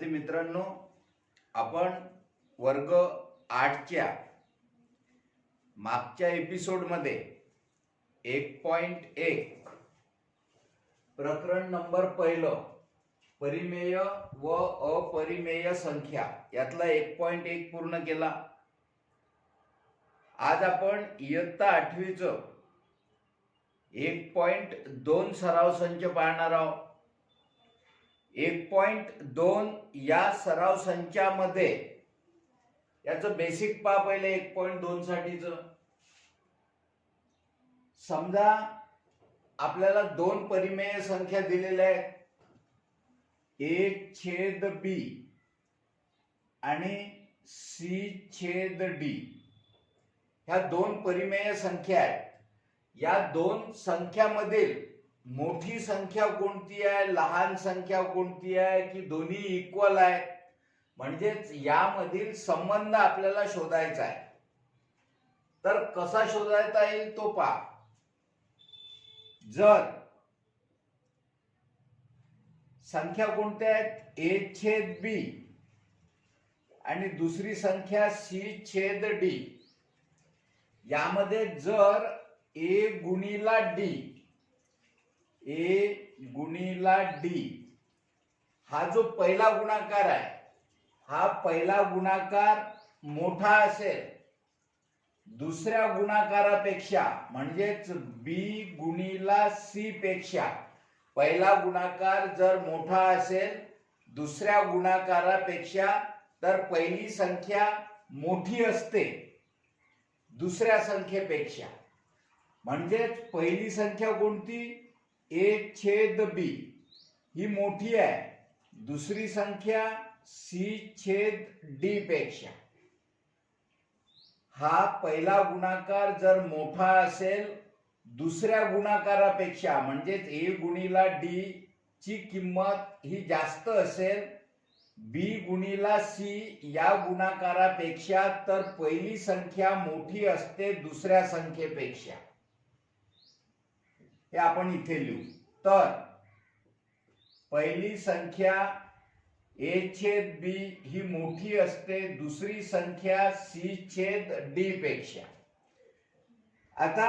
विद्यार्थी मित्रांनो, आपण वर्ग 8च्या मागच्या एपिसोडमध्ये 1.1 प्रकरण नंबर 1 परिमेय व अपरिमेय संख्या यातला 1.1 पूर्ण केला। आज आपण इयत्ता 8वीचं 1.2 सराव संच पाहणार आहोत। 1.2 या सराव संचामध्ये याचं बेसिक पहा पहिले। 1.2 साठीचं समजा आपल्याला दोन परिमेय संख्या दिलेल्या आहेत, a/b आणि c/d। ह्या दोन परिमेय संख्या आहेत। या दोन संख्यामधील मोठी संख्या कोणती आहे, लहान संख्या कोणती आहे, की दोन्ही इक्वल आहे, म्हणजेच यामधील संबंध आपल्याला शोधायचा आहे। तर कसा शोधायचा येईल तो पहा। जर संख्या कोणत्या आहेत, a/b आणि दुसरी संख्या c/d, यामध्ये जर a गुणिला d हा जो पहिला गुणाकार आहे, हा पहिला गुणाकार मोठा असेल दुसऱ्या गुणाकारापेक्षा, म्हणजेच b गुणिला c पेक्षा पहिला गुणाकार जर मोठा असेल दुसऱ्या गुणाकारापेक्षा, तर पहिली संख्या मोठी असते दुसऱ्या संख्येपेक्षा। म्हणजेच पहिली संख्या कोणती, a/b ही मोठी आहे दुसरी संख्या c/d पेक्षा। हा पहिला गुणाकार जर मोठा असेल दुसऱ्या गुणाकारापेक्षा, म्हणजेच a गुणिला d ची किंमत ही जास्त असेल b गुणिला c या गुणाकारापेक्षा, तर पहिली संख्या मोठी असते दुसऱ्या संख्येपेक्षा। हे आपण इथे लिहू। तर पहिली संख्या a/b ही मोठी असते दुसरी संख्या c/d पेक्षा। आता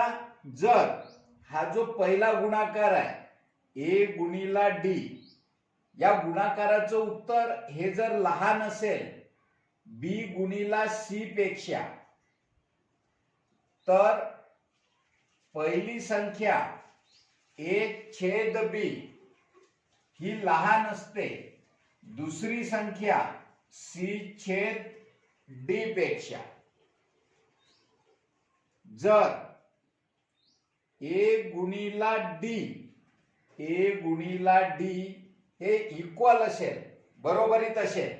जर हा जो पहिला गुणाकार आहे a गुणिला d, या गुणाकाराचं उत्तर हे जर लहान असेल b गुणिला c पेक्षा, तर पहिली संख्या a/b ही लहान असते दुसरी संख्या c/d पेक्षा। जर a गुणिला d हे इक्वल असेल, बरोबरीत असेल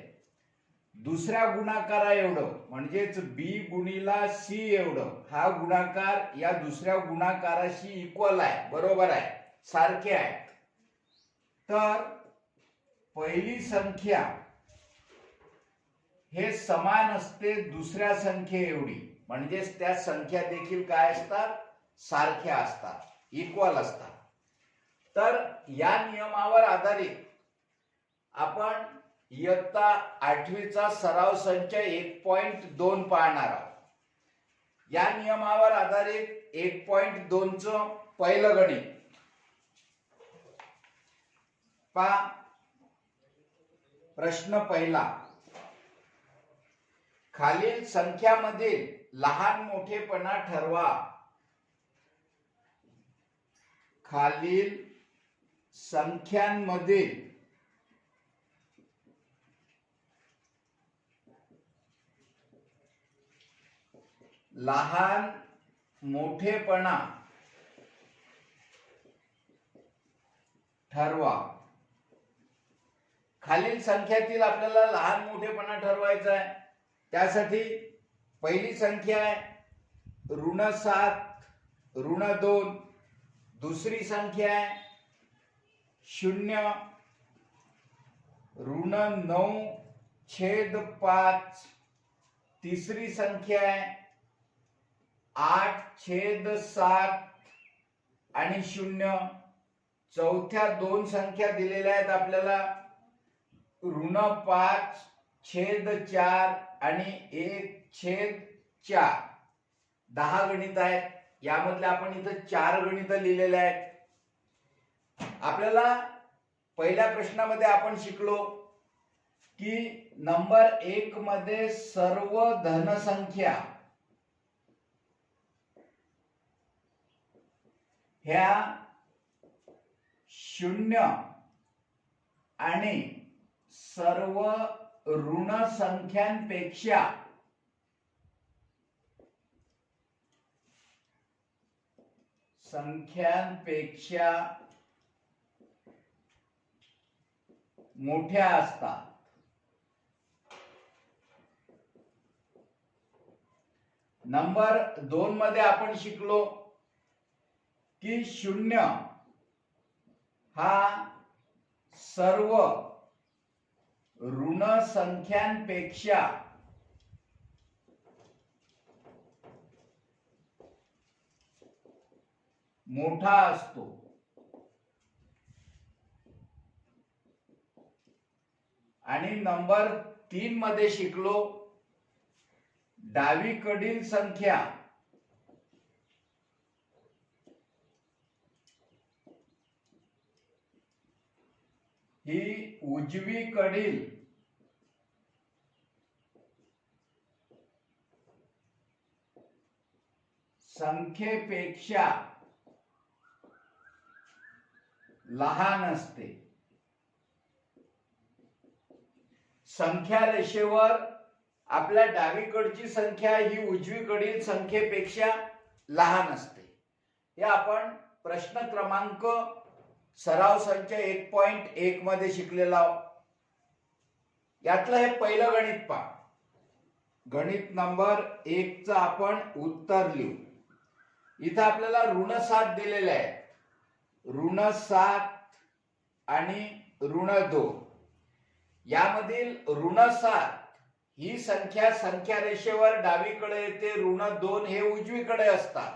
दुसऱ्या गुणाकारा एवढं, म्हणजेच b गुणिला c एवढं, हा गुणाकार या दुसऱ्या गुणाकाराशी इक्वल आहे, बरोबर आहे, सारखे आहे, तर पहिली संख्या हे समान असते दुसऱ्या संख्ये एवढी, म्हणजेच त्या संख्या देखील काय असतात, सारख्या असतात, इक्वल असतात। तर या नियमावर आधारित आपण इयत्ता 8वीचा सराव संच 1.2 पाहणार आहोत। या नियमावर आधारित 1.2 चं पहिलं गणित पहा। प्रश्न पहिला, खालील संख्यामधील लहान मोठेपणा ठरवा। खालील संख्यांमधील लहान मोठेपणा ठरवा। खालील संख्यातील आपल्याला लहान मोठेपणा ठरवायचा आहे। त्यासाठी पहिली संख्या आहे -7 -2, दुसरी संख्या आहे 0 -9/5, तिसरी संख्या आहे 8/7 आणि 0। चौथ्या दोन संख्या दिलेल्या आहेत आपल्याला ऋण 5/4 आणि 1/4 10 गणित आहेत. यामधले आपण इथं 4 गणित लिहिलेले आहेत. आपल्याला पहिल्या प्रश्नामध्ये आपण शिकलो की नंबर 1 मध्ये सर्व धनसंख्या ह्या 0 आणि सर्व ऋण संख्यांपेक्षा मोठ्या असतात. नंबर 2 मध्ये आपण शिकलो की 0 हा सर्व ऋण संख्यांपेक्षा मोठा असतो. आणि नंबर 3 मध्ये शिकलो डावीकडील संख्या ही उजवीकडील संख्येपेक्षा लहान असते. संख्या रेषेवर आपल्या डावीकडची संख्या ही उजवीकडील संख्येपेक्षा लहान असते. हे आपण प्रश्न क्रमांक सराव संच 1.1 मध्ये शिकलेला आहोत. यातलं हे पहिलं गणित पहा. गणित नंबर 1 चं आपण उत्तर लिहू. इथं आपल्याला ऋण 7 दिलेले आहे. ऋण 7 आणि ऋण 2. यामधील ऋण 7 ही संख्या रेषेवर डावीकडे येते. ऋण 2 हे उजवीकडे असतात.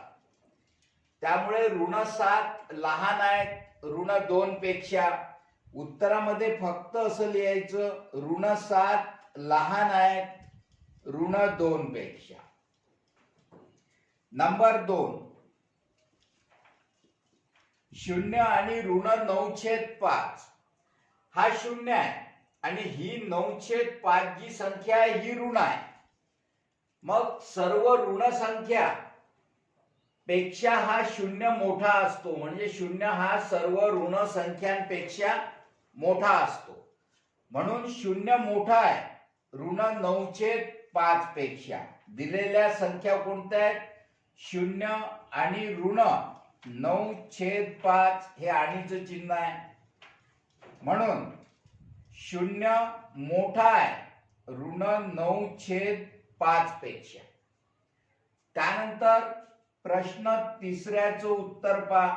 त्यामुळे ऋण 7 लहान आहेत ऋण 2 पेक्षा. उत्तरामध्ये फक्त असं लिहायचं ऋण 7 लहान आहेत ऋण 2 पेक्षा. नंबर 2 0 आणि ऋण 9/5 हा 0 आहे आणि ही 9/5 जी संख्या आहे ही ऋण आहे. मग सर्व ऋण संख्या पेक्षा हा 0 मोठा असतो. म्हणजे 0 हा सर्व ऋण संख्यांपेक्षा मोठा असतो. म्हणून 0 मोठा आहे ऋण 9/5 पेक्षा. दिलेल्या संख्या कोणत्या आहेत? 0 आणि ऋण 9/5 हे आणीचं चिन्ह आहे. म्हणून 0 मोठा आहे ऋण 9/5 पेक्षा. त्यानंतर प्रश्न तिसऱ्याचं उत्तर पहा.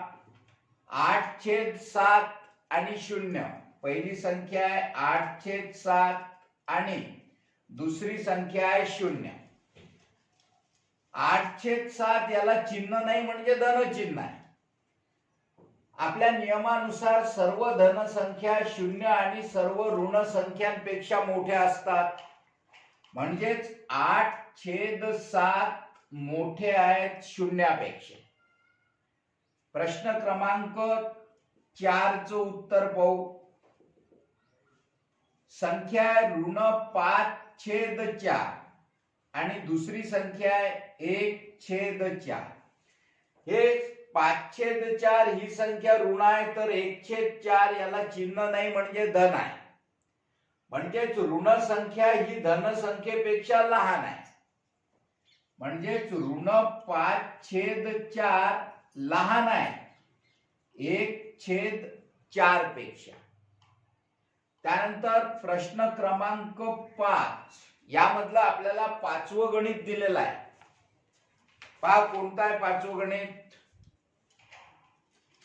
8/7 आणि 0. पहिली संख्या आहे 8/7 आणि दुसरी संख्या आहे 0. 8/7 याला चिन्ह नाही म्हणजे धन चिन्ह आहे. आपल्या नियमानुसार सर्व धन संख्या 0 आणि सर्व ऋण संख्यांपेक्षा मोठ्या असतात. म्हणजेच 8/7 मोठे आहेत 0 पेक्षा. प्रश्न क्रमांक 4 चं उत्तर पाहू. संख्या ऋण 5/4 आणि दुसरी संख्या आहे 1/4. हे 5/4 ही संख्या ऋण आहे तर 1/4 याला चिन्ह नाही म्हणजे धन आहे. म्हणजेच ऋण संख्या ही धन संख्येपेक्षा लहान आहे. म्हणजेच ऋण 5/4 लहान आहे 1/4 पेक्षा. त्यानंतर प्रश्न क्रमांक 5 यामधलं आपल्याला 5वं गणित दिलेलं आहे. पहा कोणतं आहे 5वं गणित?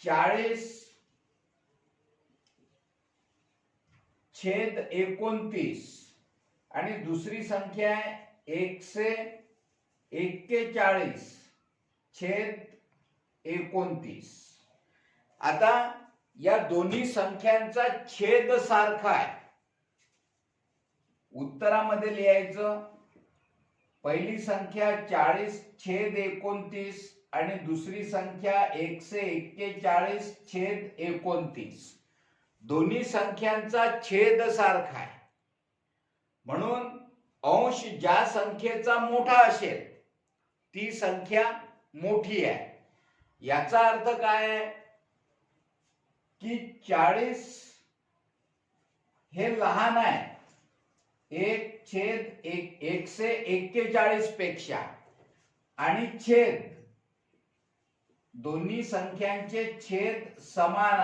40/29 आणि दुसरी संख्या आहे 141/29. आता या दोन्ही संख्यांचा छेद सारखा आहे. उत्तरामध्ये लिहायचं पहिली संख्या 40/29 आणि दुसरी संख्या 141/29. दोन्ही संख्यांचा छेद सारखा आहे, म्हणून अंश ज्या संख्येचा मोठा असेल ती संख्या मोठी आहे. याचा अर्थ काय आहे की 40 हे लहान आहे 1/141 पेक्षा, आणि छेद दोन्ही संख्यांचे छेद समान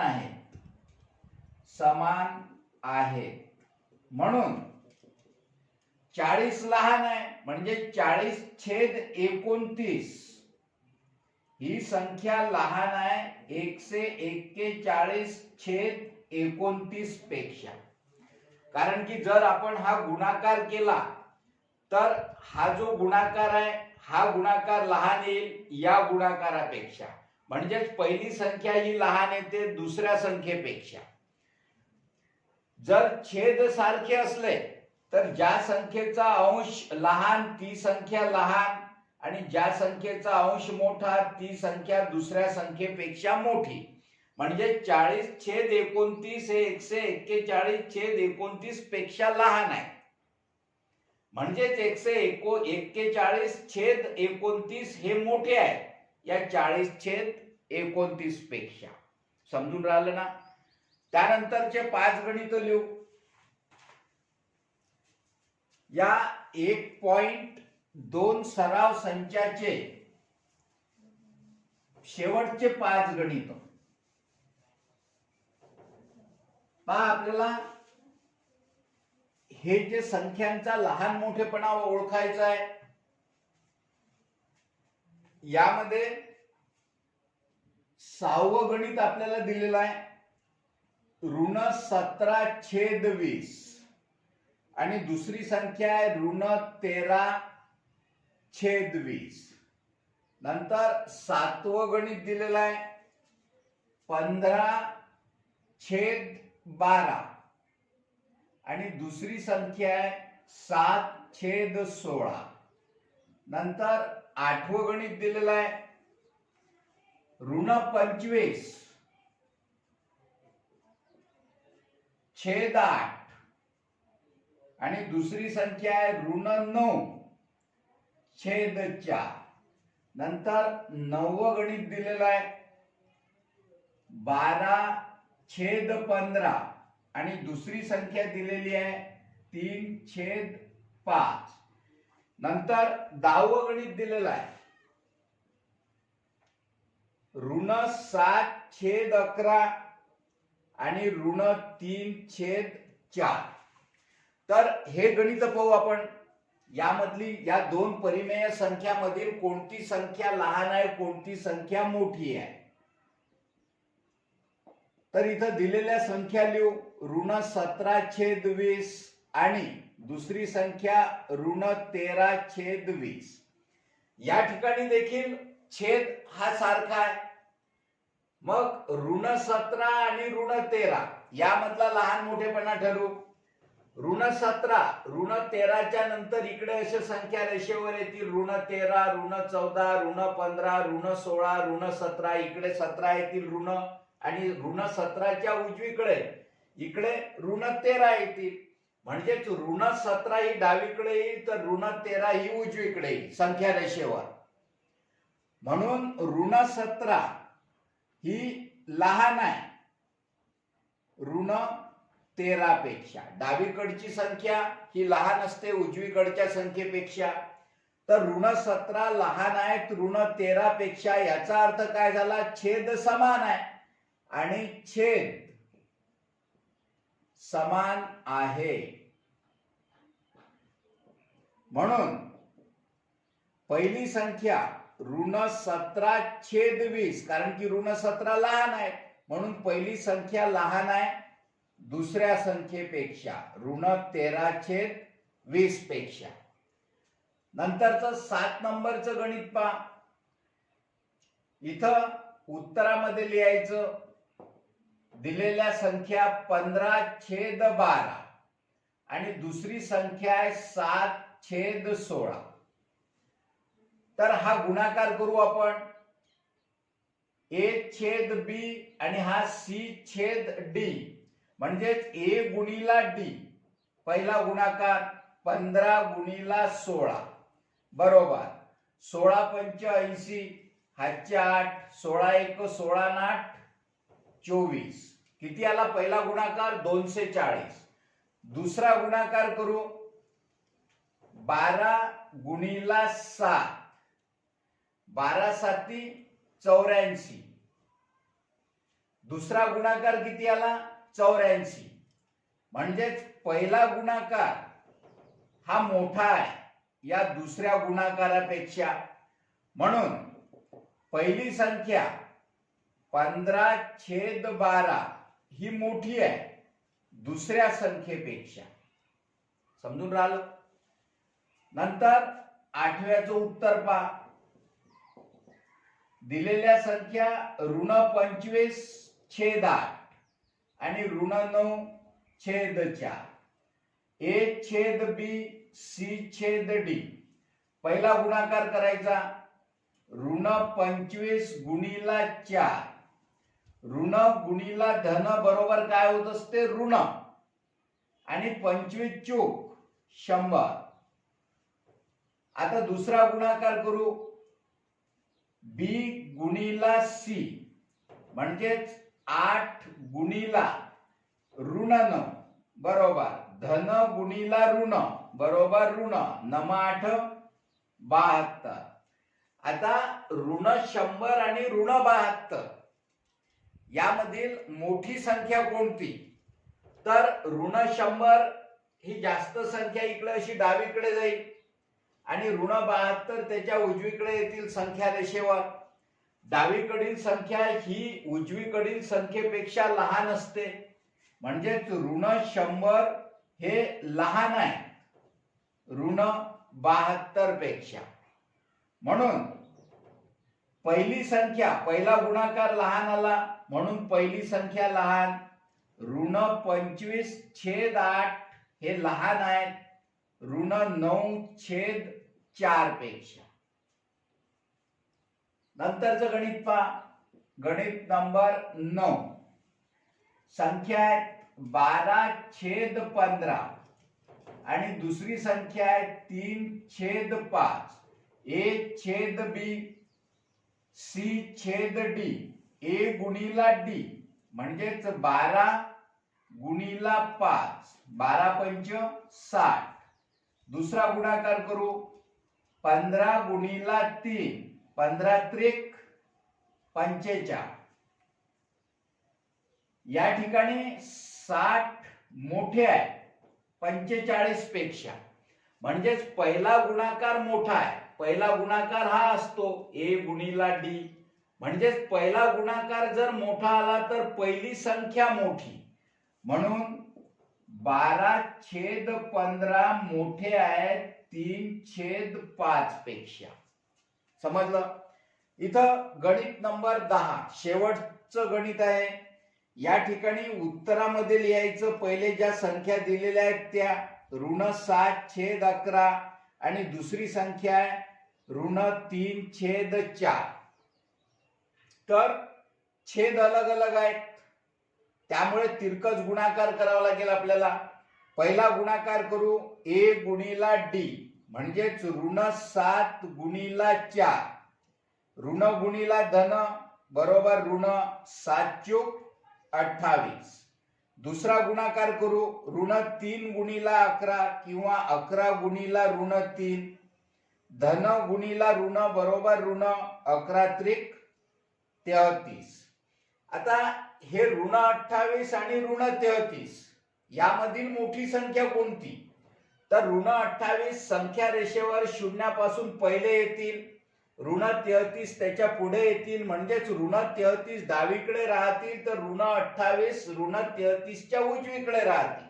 आहेत, म्हणून 40 लहान आहे म्हणजे 40/29 ही संख्या लहान आहे 141/29 पेक्षा. कारण की जर आपण हा गुणाकार केला तर हा जो गुणाकार आहे हा गुणाकार लहान येईल या गुणाकारापेक्षा, म्हणजेच पहिली संख्या ही लहान येते दुसऱ्या संख्येपेक्षा. जर छेद सारखे असले तर ज्या संख्येचा अंश लहान ती संख्या लहान, आणि ज्या संख्येचा अंश मोठा ती संख्या दुसऱ्या संख्येपेक्षा मोठी. म्हणजे 40/29 हे 141/29 पेक्षा लहान आहे, म्हणजेच 141/29 हे मोठे आहे या 40/29 पेक्षा. समजून राहिलं ना? त्यानंतरचे 5 गणित लिहू. या 1.2 सराव संचाचे शेवटचे 5 गणित पहा. आपल्याला हे जे संख्यांचा लहान मोठेपणा ओळखायचा आहे, यामध्ये 6वं गणित आपल्याला दिलेलं आहे -17/20 आणि दुसरी संख्या आहे -13/20. नंतर 7वं गणित दिलेलं आहे 15/12 आणि दुसरी संख्या आहे 7/16. नंतर 8वं गणित दिलेलं आहे -25/8 आणि दुसरी संख्या आहे -9/4. नंतर 9वं गणित दिलेलं आहे 12/15 आणि दुसरी संख्या दिलेली आहे 3/5. नंतर 10वं गणित दिलेलं आहे -7/11 आणि -3/4. तर हे गणित पाहू आपण. यामधली या दोन परिमेय संख्यामधील कोणती संख्या लहान आहे कोणती संख्या मोठी आहे. तर इथं दिलेल्या संख्या लिहू -17/20 आणि दुसरी संख्या -13/20. या ठिकाणी देखील छेद हा सारखा आहे, मग -17 आणि -13 यामधला लहान मोठेपणा ठरवू. -17 -13च्या नंतर इकडे अशा संख्या रेषेवर येतील -13 -14 -15 -16 -17. इकडे 17 येतील ऋण, आणि -17च्या उजवीकडे इकडे -13 येतील, म्हणजेच -17 ही डावीकडे येईल तर -13 ही उजवीकडे येईल संख्या रेषेवर. म्हणून -17 ही लहान आहे -13 पेक्षा. डावीकडची संख्या ही लहान असते उजवीकडच्या संख्येपेक्षा. तर -17 लहान आहेत -13 पेक्षा. याचा अर्थ काय झाला? छेद समान आहे आणि छेद समान आहे, म्हणून पहिली संख्या -17/20, कारण की -17 लहान आहे म्हणून पहिली संख्या लहान आहे दुसऱ्या संख्येपेक्षा -13/20 पेक्षा. नंतरचं 7 नंबरचं गणित पहा. इथं उत्तरामध्ये लिहायचं दिलेल्या संख्या 15/12 आणि दुसरी संख्या आहे 7/16. तर हा गुणाकार करू आपण. A/B आणि हा C/D म्हणजेच A गुणिला D. पहिला गुणाकार 15 गुणिला 16 बरोबर 16 पंच 80, हातचे 8, 16 एक 16 आणि 8 24. किती आला पहिला गुणाकार 240. दुसरा गुणाकार करू 12 गुणिला 7, 12 साती 84. दुसरा गुणाकार किती आला 84. म्हणजेच पहिला गुणाकार हा मोठा आहे या दुसऱ्या गुणाकारापेक्षा. म्हणून पहिली संख्या 15/12 ही मोठी आहे दुसऱ्या संख्येपेक्षा. समजून राहिलं. नंतर 8व्याचं उत्तर पहा. दिलेल्या संख्या -25/8 आणि -9/4. A/B C/D. पहिला गुणाकार करायचा -25 गुणिला 4. ऋण गुणिला धन बरोबर काय होत असते ऋण. आणि 25 चूक 100. आता दुसरा गुणाकार करू B गुणिला C म्हणजेच 8 गुणिला ऋण बरोबर धन गुणिला ऋण बरोबर ऋण 9/8 72. आता ऋण 100 आणि ऋण 72 यामधील मोठी संख्या कोणती. तर ऋण 100 ही जास्त संख्या इकडे अशी डावीकडे जाईल आणि ऋण 72 त्याच्या उजवीकडे येतील संख्या रेषेवर. डावीकडील संख्या ही उजवीकडील संख्येपेक्षा लहान असते म्हणजेच ऋण 100 हे लहान आहे ऋण 72 पेक्षा. म्हणून पहिली संख्या पहिला गुणाकार लहान आला म्हणून पहिली संख्या लहान. ऋण 25/8 हे लहान आहे ऋण 9/4 पेक्षा. नंतरचं गणित पहा. गणित नंबर 9. संख्या आहे 12/15 आणि दुसरी संख्या आहे 3/5. A/B C/D. A गुणिला D म्हणजेच 12 गुणिला 5 12 पंच 60. दुसरा गुणाकार करू 15 गुणिला 3 15 त्रिक 45. या ठिकाणी 60 मोठे आहे 45 पेक्षा म्हणजेच पहिला गुणाकार मोठा आहे. पहिला गुणाकार हा असतो A गुणिला D म्हणजेच पहिला गुणाकार जर मोठा आला तर पहिली संख्या मोठी. म्हणून 12/15 मोठे आहे 3/5 पेक्षा. समजलं. इथं गणित नंबर 10 शेवटचं गणित आहे. या ठिकाणी उत्तरामध्ये लिहायचं पहिले ज्या संख्या दिलेल्या आहेत त्या ऋण 7/11 आणि दुसरी संख्या आहे ऋण 3/4. तर छेद अलग अलग आहेत त्यामुळे तिरकस गुणाकार करावा लागेल आपल्याला. पहिला गुणाकार करू A गुणिला D म्हणजेच ऋण 7 गुणिला 4 ऋण गुणिला धन बरोबर ऋण 7/28. दुसरा गुणाकार करू ऋण 3 गुणिला 11 किंवा 11 गुणिला ऋण 3 धन गुणिला ऋण बरोबर ऋण 11 त्रिक 33. आता हे ऋण 28 आणि ऋण 33 यामधील मोठी संख्या कोणती. तर ऋण 28 संख्या रेषेवर शून्यापासून पहिले येतील ऋण 33 त्याच्या पुढे येतील म्हणजेच ऋण 33 डावीकडे राहतील तर ऋण 28 ऋण 33 च्या उजवीकडे राहतील.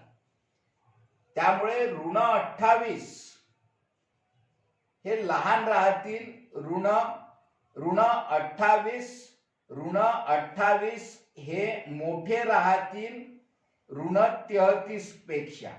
त्यामुळे ऋण 28 हे लहान राहतील ऋण 28 हे मोठे राहतील ऋण 33 पेक्षा.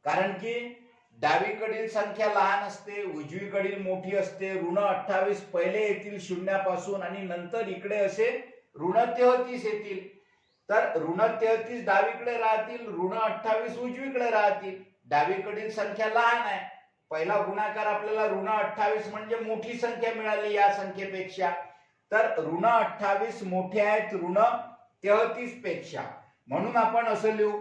कारण की डावीकडील संख्या लहान असते, उजवीकडील मोठी असते. ऋण 28 पहिले येतील शून्यापासून आणि नंतर इकडे असे ऋण 33 येतील. तर ऋण 33 डावीकडे राहतील, ऋण 28 उजवीकडे राहतील. डावीकडील संख्या लहान आहे, पहिला गुणाकार आपल्याला ऋण 28 म्हणजे मोठी संख्या मिळाली या संख्येपेक्षा. तर ऋण 28 मोठे आहेत ऋण 33 पेक्षा. म्हणून आपण असं लिहू,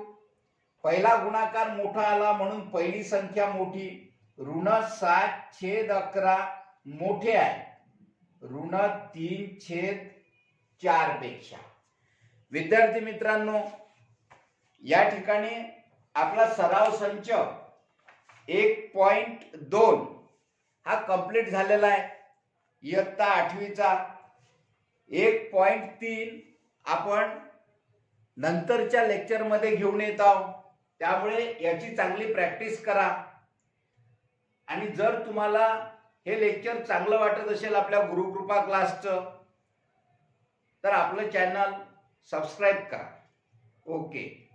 पहिला गुणाकार मोठा आला म्हणून पहिली संख्या मोठी. ऋण 7/11 मोठे आहे ऋण 3/4 पेक्षा. विद्यार्थी मित्रांनो, या ठिकाणी आपला सराव संच 1.2 हा कंप्लीट झालेला आहे. इयत्ता 8वीचा 1.3 आपण नंतरच्या लेक्चर मध्ये घेऊन येत आहोत. त्यामुळे याची चांगली प्रॅक्टिस करा. आणि जर तुम्हाला हे लेक्चर चांगलं वाटत असेल आपल्या गुरुकृपा क्लासचं, तर आपलं चॅनल सबस्क्राईब करा. ओके.